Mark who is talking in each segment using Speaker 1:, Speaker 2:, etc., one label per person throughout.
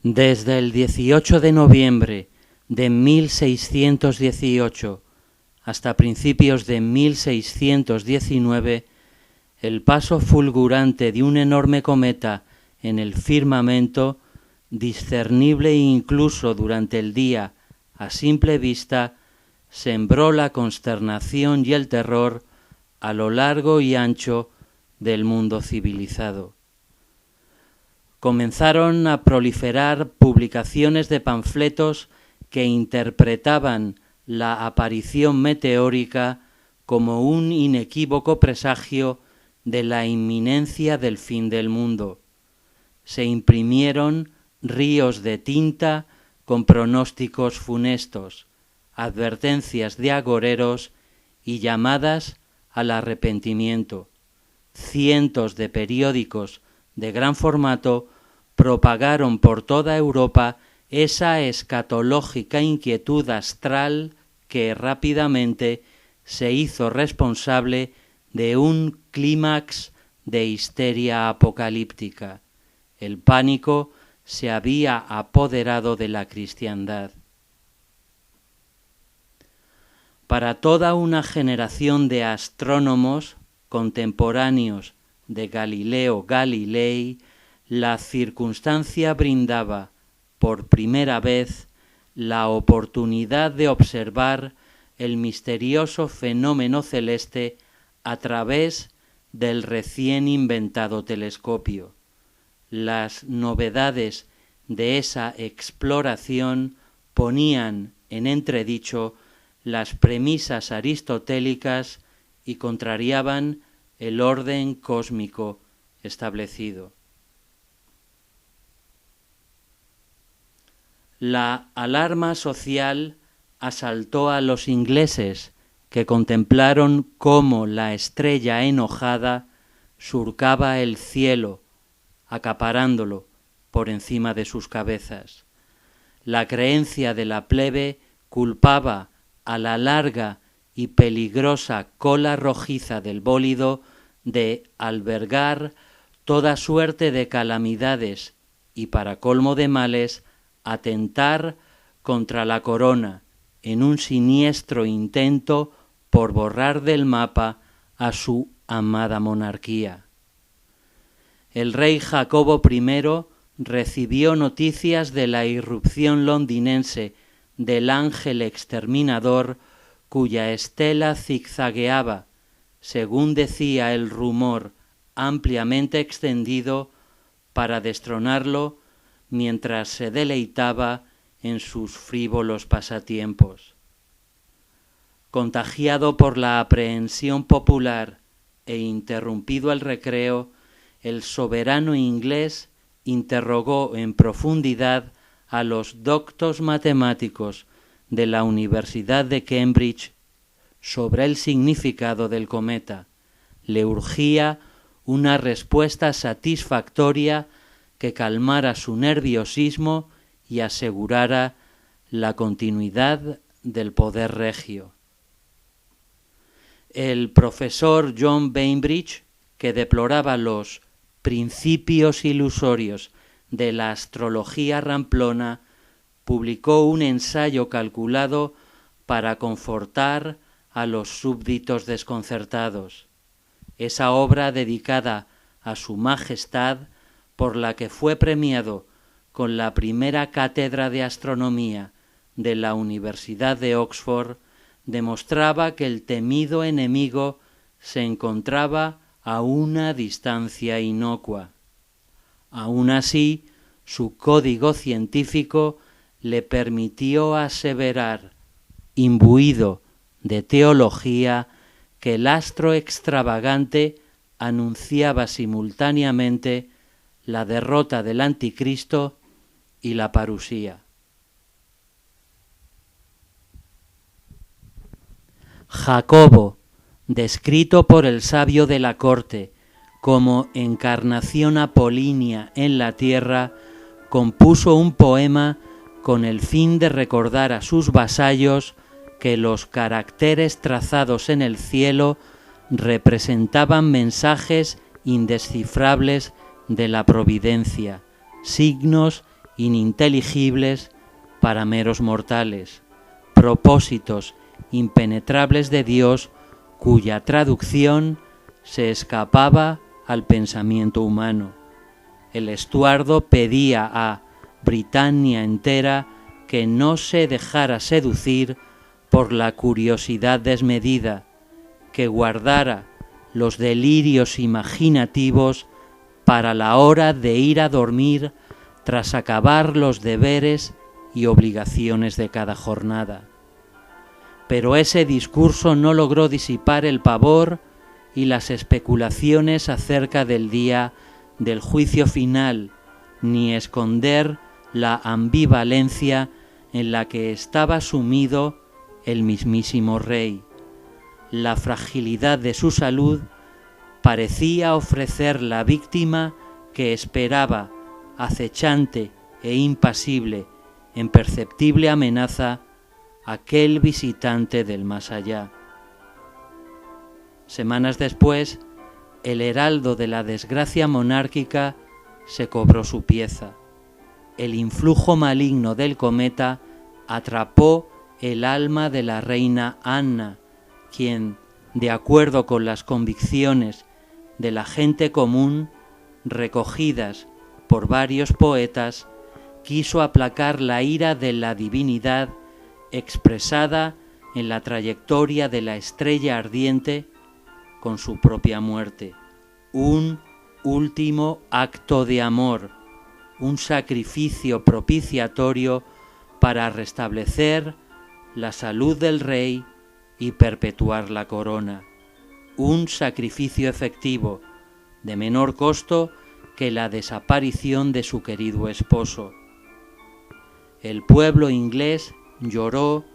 Speaker 1: Desde el 18 de noviembre de 1618 hasta principios de 1619, el paso fulgurante de un enorme cometa en el firmamento, discernible incluso durante el día a simple vista, sembró la consternación y el terror a lo largo y ancho del mundo civilizado. Comenzaron a proliferar publicaciones de panfletos que interpretaban la aparición meteórica como un inequívoco presagio de la inminencia del fin del mundo. Se imprimieron ríos de tinta con pronósticos funestos, advertencias de agoreros y llamadas al arrepentimiento. Cientos de periódicos de gran formato propagaron por toda Europa esa escatológica inquietud astral que rápidamente se hizo responsable de un clímax de histeria apocalíptica. El pánico se había apoderado de la cristiandad. Para toda una generación de astrónomos contemporáneos de Galileo Galilei, la circunstancia brindaba por primera vez la oportunidad de observar el misterioso fenómeno celeste a través del recién inventado telescopio. Las novedades de esa exploración ponían en entredicho las premisas aristotélicas y contrariaban el orden cósmico establecido. La alarma social asaltó a los ingleses, que contemplaron cómo la estrella enojada surcaba el cielo, acaparándolo por encima de sus cabezas. La creencia de la plebe culpaba a la larga y peligrosa cola rojiza del bólido de albergar toda suerte de calamidades y, para colmo de males, atentar contra la corona en un siniestro intento por borrar del mapa a su amada monarquía. El rey Jacobo I recibió noticias de la irrupción londinense del ángel exterminador cuya estela zigzagueaba, según decía el rumor ampliamente extendido, para destronarlo mientras se deleitaba en sus frívolos pasatiempos. Contagiado por la aprehensión popular e interrumpido el recreo, el soberano inglés interrogó en profundidad a los doctos matemáticos de la Universidad de Cambridge sobre el significado del cometa. Le urgía una respuesta satisfactoria que calmara su nerviosismo y asegurara la continuidad del poder regio. El profesor John Bainbridge, que deploraba los principios ilusorios de la astrología ramplona, publicó un ensayo calculado para confortar a los súbditos desconcertados. Esa obra, dedicada a su majestad, por la que fue premiado con la primera cátedra de astronomía de la Universidad de Oxford, demostraba que el temido enemigo se encontraba a una distancia inocua. Aun así, su código científico le permitió aseverar, imbuido de teología, que el astro extravagante anunciaba simultáneamente la derrota del anticristo y la parusía. Jacobo, descrito por el sabio de la corte como encarnación apolínea en la tierra, compuso un poema con el fin de recordar a sus vasallos que los caracteres trazados en el cielo representaban mensajes indescifrables de la providencia, signos ininteligibles para meros mortales, propósitos impenetrables de Dios cuya traducción se escapaba al pensamiento humano. El Estuardo pedía a Britania entera que no se dejara seducir por la curiosidad desmedida, que guardara los delirios imaginativos para la hora de ir a dormir tras acabar los deberes y obligaciones de cada jornada. Pero ese discurso no logró disipar el pavor y las especulaciones acerca del día del juicio final, ni esconder la ambivalencia en la que estaba sumido el mismísimo rey. La fragilidad de su salud parecía ofrecer la víctima que esperaba, acechante e impasible, en perceptible amenaza, aquel visitante del más allá. Semanas después, el heraldo de la desgracia monárquica se cobró su pieza. El influjo maligno del cometa atrapó el alma de la reina Anna, quien, de acuerdo con las convicciones de la gente común, recogidas por varios poetas, quiso aplacar la ira de la divinidad expresada en la trayectoria de la estrella ardiente con su propia muerte. Un último acto de amor, un sacrificio propiciatorio para restablecer la salud del rey y perpetuar la corona. Un sacrificio efectivo, de menor costo que la desaparición de su querido esposo. El pueblo inglés lloró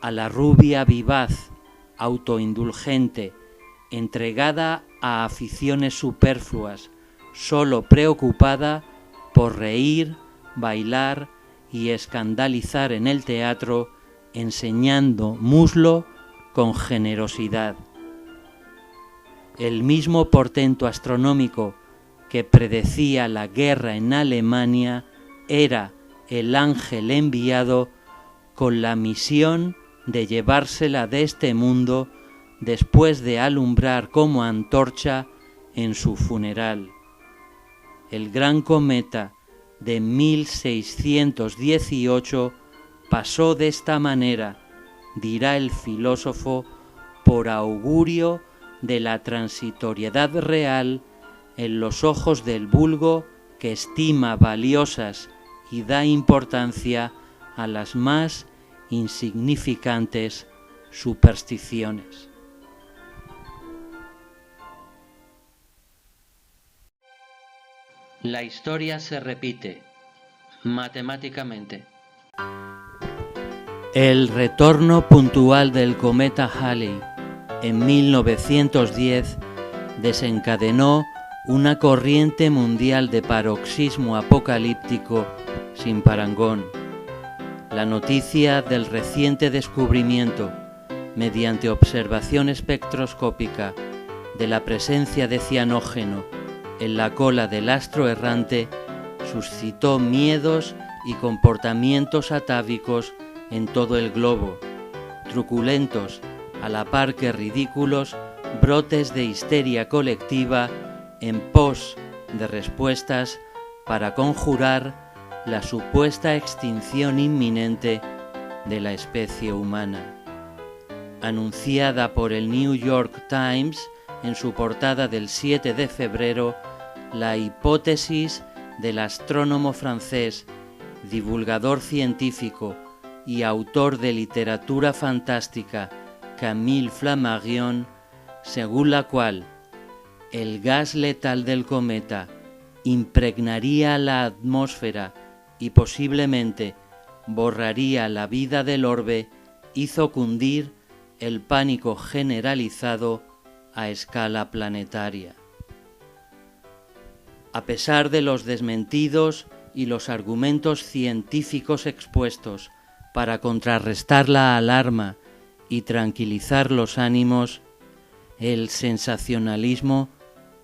Speaker 1: a la rubia vivaz, autoindulgente, entregada a aficiones superfluas, solo preocupada por reír, bailar y escandalizar en el teatro, enseñando muslo con generosidad. El mismo portento astronómico que predecía la guerra en Alemania era el ángel enviado con la misión de llevársela de este mundo después de alumbrar como antorcha en su funeral. El gran cometa de 1618 pasó de esta manera, dirá el filósofo, por augurio de la transitoriedad real en los ojos del vulgo que estima valiosas y da importancia a las más insignificantes supersticiones. La historia se repite matemáticamente. El retorno puntual del cometa Halley en 1910 desencadenó una corriente mundial de paroxismo apocalíptico sin parangón. La noticia del reciente descubrimiento, mediante observación espectroscópica, de la presencia de cianógeno en la cola del astro errante suscitó miedos y comportamientos atávicos en todo el globo, truculentos a la par que ridículos brotes de histeria colectiva en pos de respuestas para conjurar la supuesta extinción inminente de la especie humana. Anunciada por el New York Times en su portada del 7 de febrero, la hipótesis del astrónomo francés, divulgador científico y autor de literatura fantástica Camille Flammarion, según la cual el gas letal del cometa impregnaría la atmósfera y posiblemente borraría la vida del orbe, hizo cundir el pánico generalizado a escala planetaria. A pesar de los desmentidos y los argumentos científicos expuestos para contrarrestar la alarma y tranquilizar los ánimos, el sensacionalismo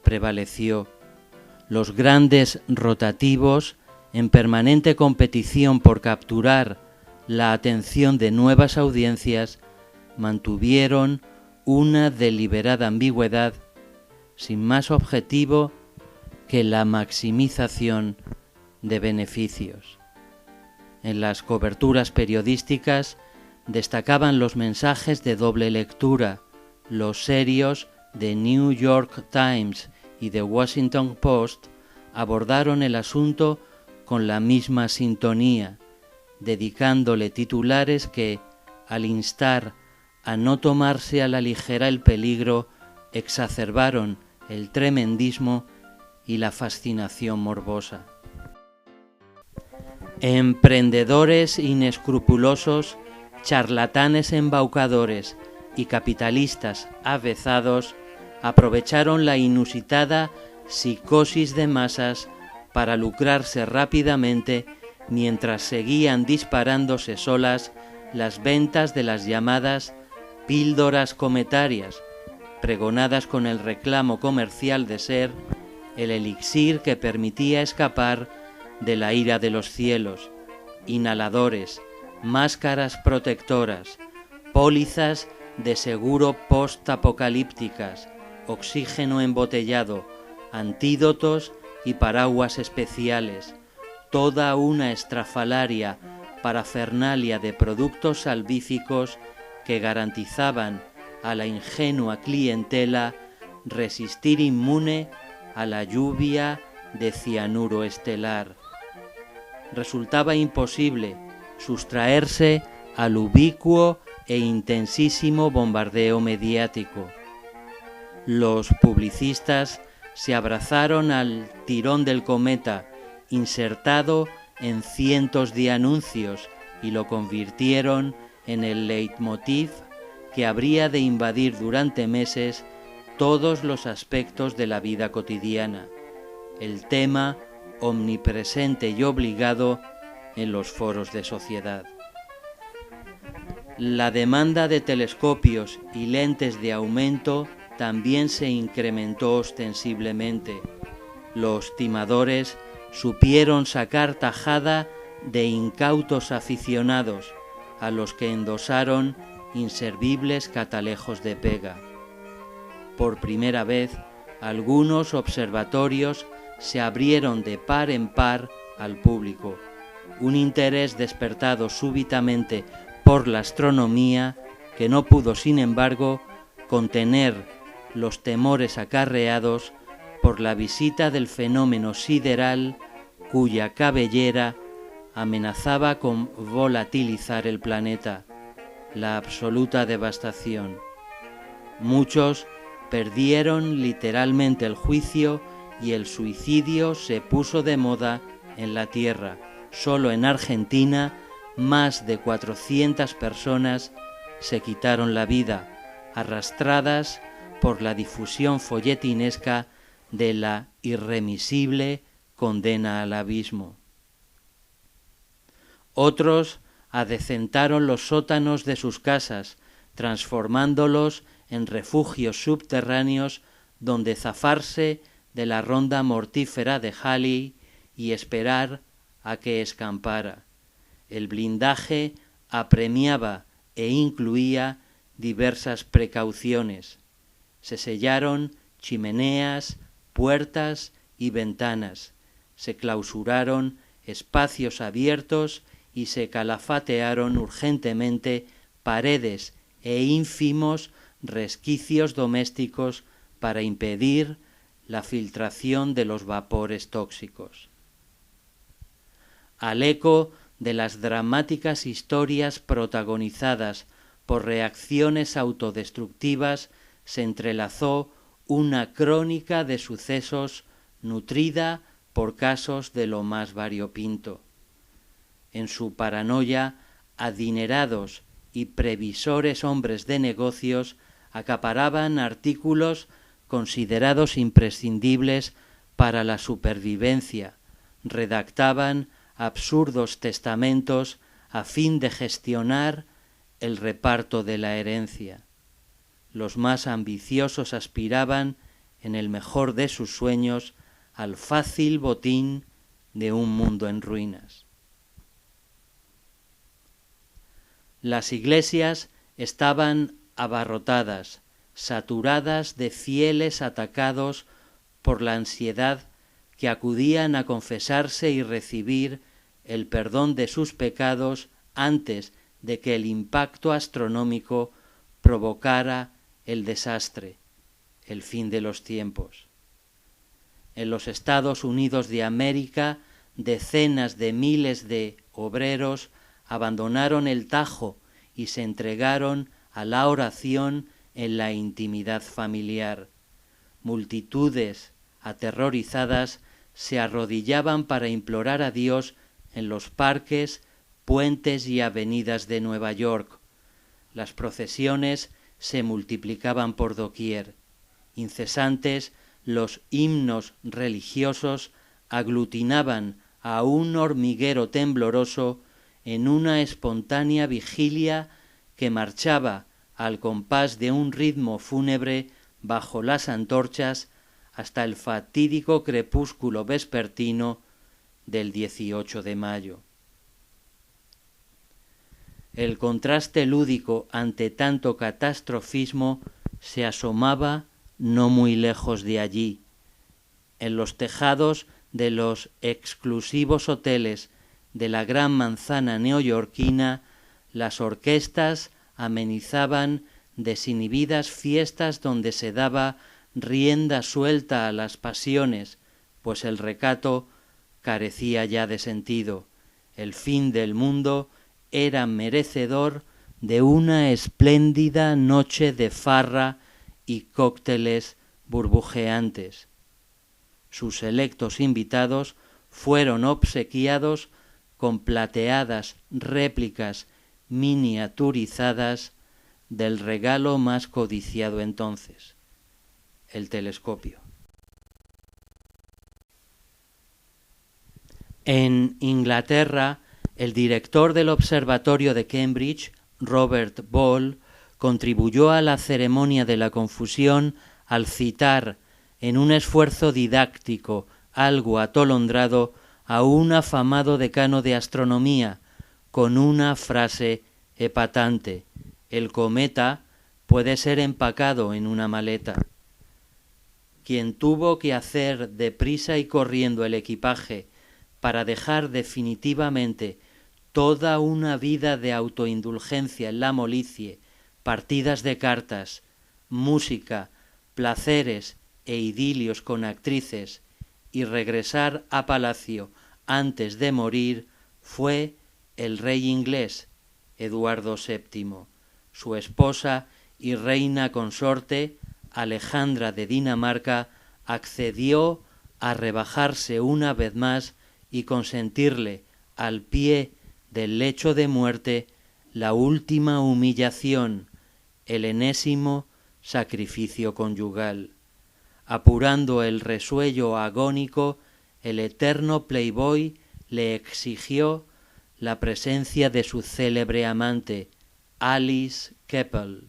Speaker 1: prevaleció. Los grandes rotativos en permanente competición por capturar la atención de nuevas audiencias, mantuvieron una deliberada ambigüedad sin más objetivo que la maximización de beneficios. En las coberturas periodísticas destacaban los mensajes de doble lectura, los serios de New York Times y The Washington Post abordaron el asunto con la misma sintonía, dedicándole titulares que, al instar a no tomarse a la ligera el peligro, exacerbaron el tremendismo y la fascinación morbosa. Emprendedores inescrupulosos, charlatanes embaucadores y capitalistas avezados aprovecharon la inusitada psicosis de masas para lucrarse rápidamente mientras seguían disparándose solas las ventas de las llamadas píldoras cometarias, pregonadas con el reclamo comercial de ser el elixir que permitía escapar de la ira de los cielos, inhaladores, máscaras protectoras, pólizas de seguro post-apocalípticas, oxígeno embotellado, antídotos y paraguas especiales, toda una estrafalaria parafernalia de productos salvíficos que garantizaban a la ingenua clientela resistir inmune a la lluvia de cianuro estelar. Resultaba imposible sustraerse al ubicuo e intensísimo bombardeo mediático. Los publicistas se abrazaron al tirón del cometa insertado en cientos de anuncios y lo convirtieron en el leitmotiv que habría de invadir durante meses todos los aspectos de la vida cotidiana, el tema omnipresente y obligado en los foros de sociedad. La demanda de telescopios y lentes de aumento también se incrementó ostensiblemente. Los timadores supieron sacar tajada de incautos aficionados, a los que endosaron inservibles catalejos de pega. Por primera vez, algunos observatorios se abrieron de par en par al público, un interés despertado súbitamente por la astronomía que no pudo, sin embargo, contener los temores acarreados por la visita del fenómeno sideral cuya cabellera amenazaba con volatilizar el planeta, la absoluta devastación. Muchos perdieron literalmente el juicio y el suicidio se puso de moda en la Tierra. Solo en Argentina, más de 400 personas se quitaron la vida, arrastradas por la difusión folletinesca de la irremisible condena al abismo. Otros adecentaron los sótanos de sus casas, transformándolos en refugios subterráneos donde zafarse de la ronda mortífera de Halley y esperar a que escampara. El blindaje apremiaba e incluía diversas precauciones. Se sellaron chimeneas, puertas y ventanas. Se clausuraron espacios abiertos y se calafatearon urgentemente paredes e ínfimos resquicios domésticos para impedir la filtración de los vapores tóxicos. Al eco de las dramáticas historias protagonizadas por reacciones autodestructivas se entrelazó una crónica de sucesos nutrida por casos de lo más variopinto. En su paranoia, adinerados y previsores hombres de negocios acaparaban artículos considerados imprescindibles para la supervivencia, redactaban absurdos testamentos a fin de gestionar el reparto de la herencia. Los más ambiciosos aspiraban, en el mejor de sus sueños, al fácil botín de un mundo en ruinas. Las iglesias estaban abarrotadas, saturadas de fieles atacados por la ansiedad que acudían a confesarse y recibir el perdón de sus pecados antes de que el impacto astronómico provocara el desastre, el fin de los tiempos. En los Estados Unidos de América, decenas de miles de obreros abandonaron el tajo y se entregaron a la oración en la intimidad familiar. Multitudes aterrorizadas se arrodillaban para implorar a Dios en los parques, puentes y avenidas de Nueva York. Las procesiones se multiplicaban por doquier. Incesantes, los himnos religiosos aglutinaban a un hormiguero tembloroso en una espontánea vigilia que marchaba al compás de un ritmo fúnebre bajo las antorchas hasta el fatídico crepúsculo vespertino del 18 de mayo. El contraste lúdico ante tanto catastrofismo se asomaba no muy lejos de allí. En los tejados de los exclusivos hoteles de la Gran Manzana neoyorquina, las orquestas amenizaban desinhibidas fiestas donde se daba rienda suelta a las pasiones, pues el recato carecía ya de sentido. El fin del mundo era merecedor de una espléndida noche de farra y cócteles burbujeantes. Sus selectos invitados fueron obsequiados con plateadas réplicas miniaturizadas del regalo más codiciado entonces, el telescopio. En Inglaterra, el director del Observatorio de Cambridge, Robert Ball, contribuyó a la ceremonia de la confusión al citar, en un esfuerzo didáctico algo atolondrado, a un afamado decano de astronomía, con una frase epatante: el cometa puede ser empacado en una maleta. Quien tuvo que hacer deprisa y corriendo el equipaje para dejar definitivamente toda una vida de autoindulgencia en la molicie, partidas de cartas, música, placeres e idilios con actrices, y regresar a palacio antes de morir, fue el rey inglés, Eduardo VII. Su esposa y reina consorte, Alejandra de Dinamarca, accedió a rebajarse una vez más y consentirle, al pie del lecho de muerte, la última humillación, el enésimo sacrificio conyugal. Apurando el resuello agónico, el eterno playboy le exigió la presencia de su célebre amante, Alice Keppel.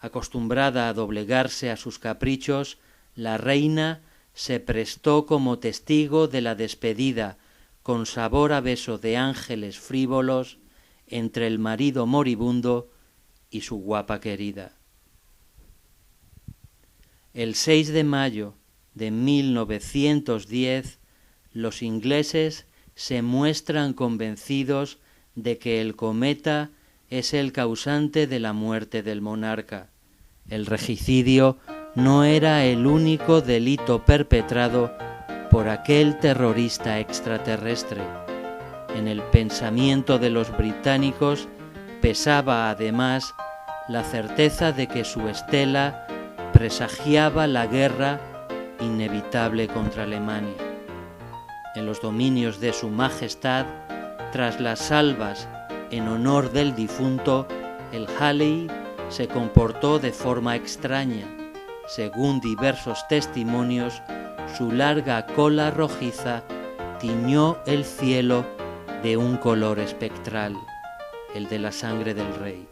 Speaker 1: Acostumbrada a doblegarse a sus caprichos, la reina se prestó como testigo de la despedida, con sabor a beso de ángeles frívolos, entre el marido moribundo y su guapa querida. El 6 de mayo de 1910, los ingleses se muestran convencidos de que el cometa es el causante de la muerte del monarca. El regicidio no era el único delito perpetrado por aquel terrorista extraterrestre. En el pensamiento de los británicos pesaba además la certeza de que su estela presagiaba la guerra inevitable contra Alemania. En los dominios de su majestad, tras las salvas en honor del difunto, el Halley se comportó de forma extraña. Según diversos testimonios, su larga cola rojiza tiñó el cielo de un color espectral, el de la sangre del rey.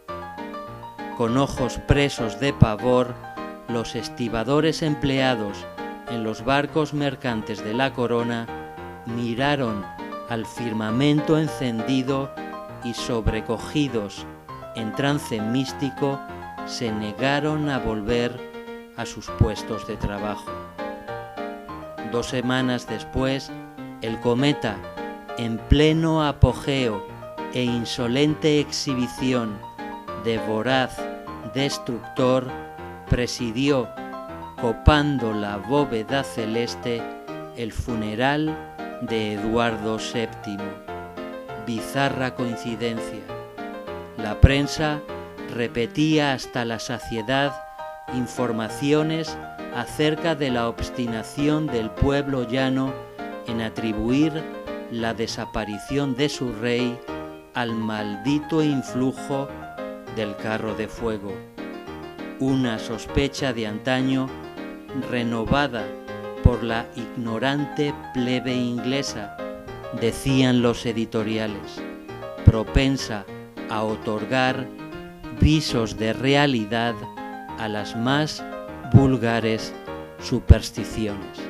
Speaker 1: Con ojos presos de pavor, los estibadores empleados en los barcos mercantes de la corona miraron al firmamento encendido y, sobrecogidos en trance místico, se negaron a volver a sus puestos de trabajo. 2 semanas después, el cometa, en pleno apogeo e insolente exhibición de voraz destructor, presidió, copando la bóveda celeste, el funeral de Eduardo VII. Bizarra coincidencia. La prensa repetía hasta la saciedad informaciones acerca de la obstinación del pueblo llano en atribuir la desaparición de su rey al maldito influjo del carro de fuego. Una sospecha de antaño renovada por la ignorante plebe inglesa, decían los editoriales, propensa a otorgar visos de realidad a las más vulgares supersticiones.